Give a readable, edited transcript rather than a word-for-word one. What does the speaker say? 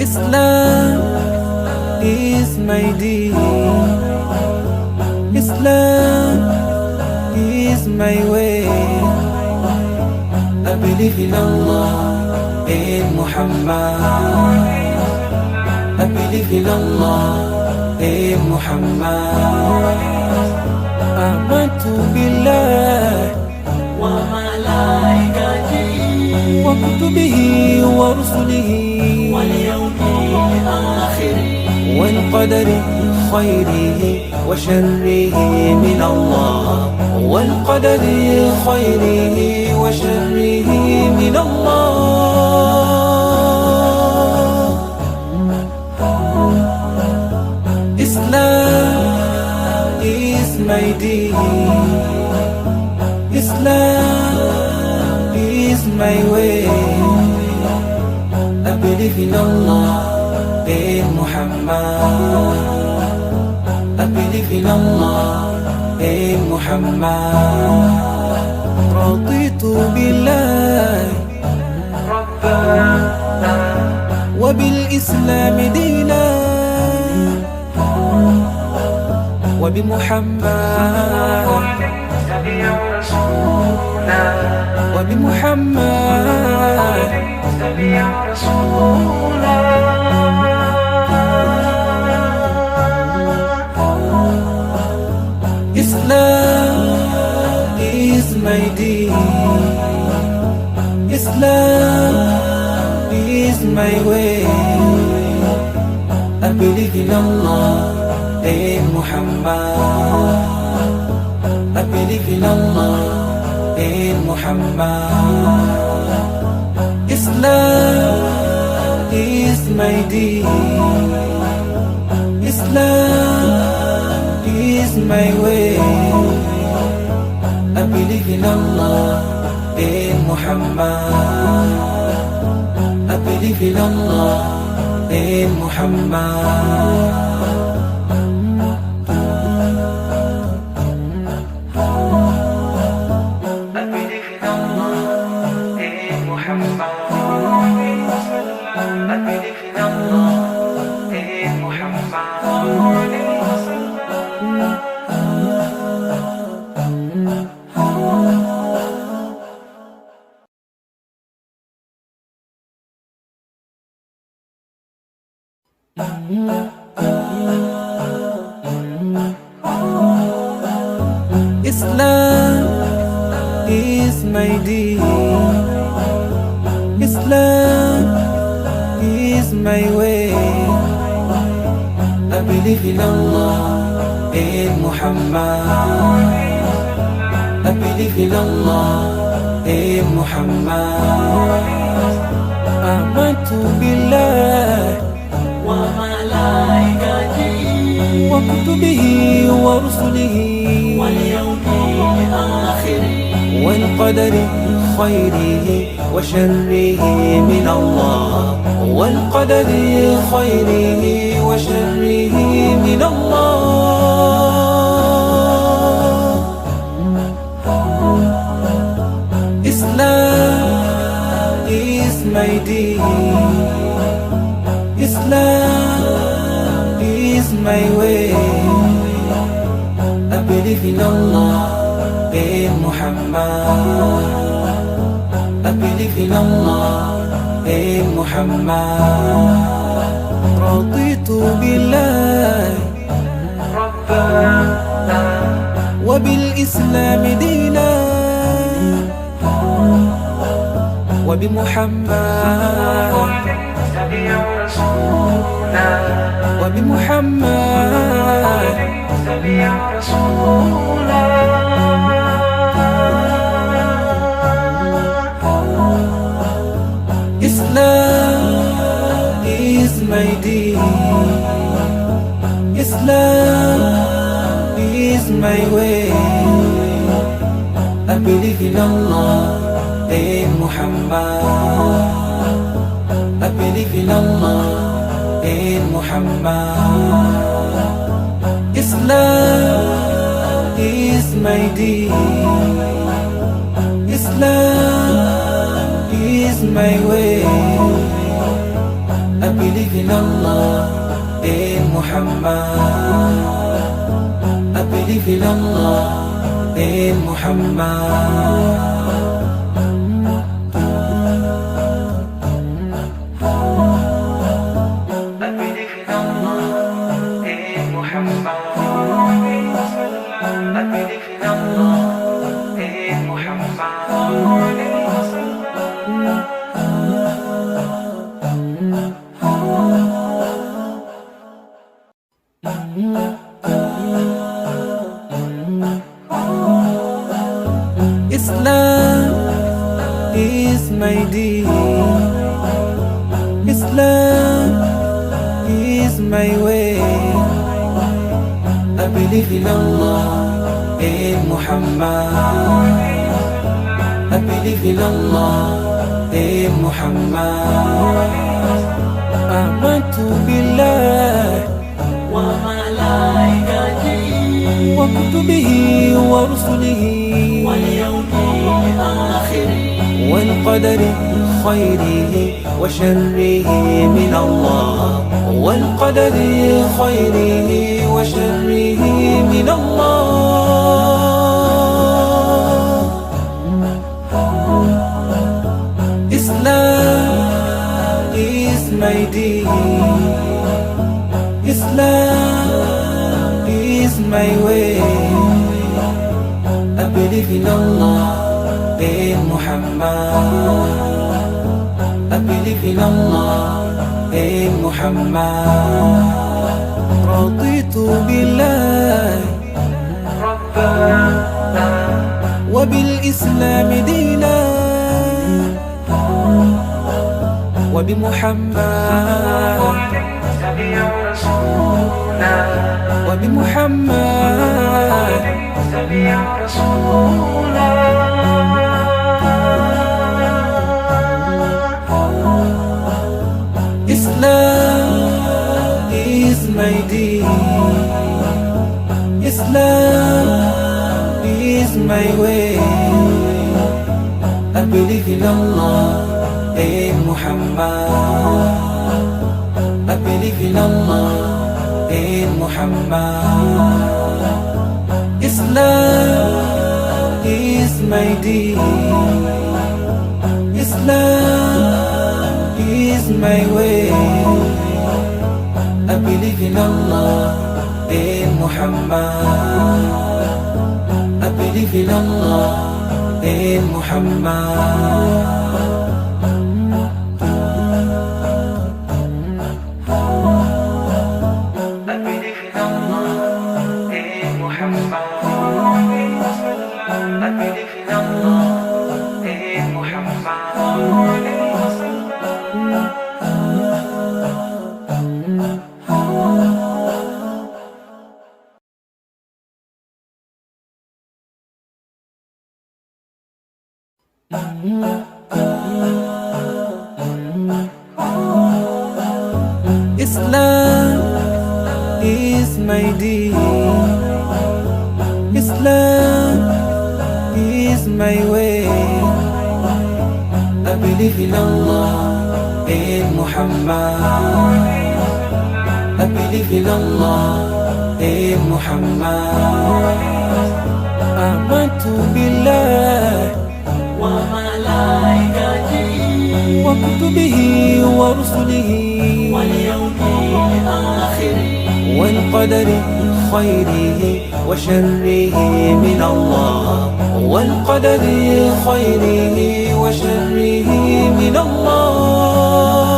Islam is my deen. Islam is my way. I believe in Allah, in Muhammad. I believe in Allah, in Muhammad. آمنت بالله وملائكته وكتبه ورسله واليوم الآخر والقدر خيره وشره من الله والقدر خيره وشره من الله. Islam is my deen. Islam is my way. I believe in Allah, in Muhammad. I believe in Allah, in Muhammad. رضيت بالله ربا وبالإسلام دينا وبمحمد تبع رسولا وبمحمد تبع رسولا Islam is my deen. Islam is my way. I believe in Allah, in Muhammad. I believe in Allah, in Muhammad. Islam is my deen. Islam is my way. I believe in Allah, in Muhammad. I believe in Allah, in Muhammad. I believe in Allah, in Muhammad. I believe in Allah, in Muhammad. Islam is my deen. Islam is my way. I believe in Allah, in Muhammad. I believe in Allah, in Muhammad. آمنت بالله وملائكته وكتبه ورسله واليوم الآخر والقدر خيره وشره من الله والقدر خيره وشره من الله. Islam is my deen. Islam is my way. I believe in Allah, in Muhammad. I believe in Allah, in Muhammad. رضيت بالله ربا وبالإسلام دينا وبمحمد تبع رسولا وبمحمد تبع رسولا Islam is my deen. Islam is my way. I believe in Allah, in Muhammad. I believe in Allah, in Muhammad. Islam is my deen. Islam is my way. I believe in Allah and Muhammad. I believe in Allah and Muhammad. Islam is my deen. Islam is my way. I believe in Allah and Muhammad. I believe in Allah and Muhammad. Amantu billah wa malaikatihi wa kutubihi wa rusulihi wal yawmil akhir wal qadari khayrihi wa sharrihi min Allah wal qadari khayrihi wa sharrihi min Allah. Islam is my deen. Islam is my way. I believe in Allah and Muhammad. I believe in Allah and Muhammad. رضيت بالله ربا وبالإسلام دينا وبمحمد سميع رسولا وبمحمد سميع رسولا Islam is my deen. Islam is my way. I believe in Allah and Muhammad. I believe in Allah and Muhammad. Islam is my deen. Islam is my way. I believe in Allah and Muhammad. I believe in Allah and Muhammad. Islam is my deen. Islam is my way. I believe in Allah and Muhammad. I believe in Allah and Muhammad. Amantu billah wa malaikatihi wa kutubihi wa rusulihi wal yawmil akhir wal qadari khayrihi wa sharrihi min Allah wal qadari khayrihi wa sharrihi min Allah.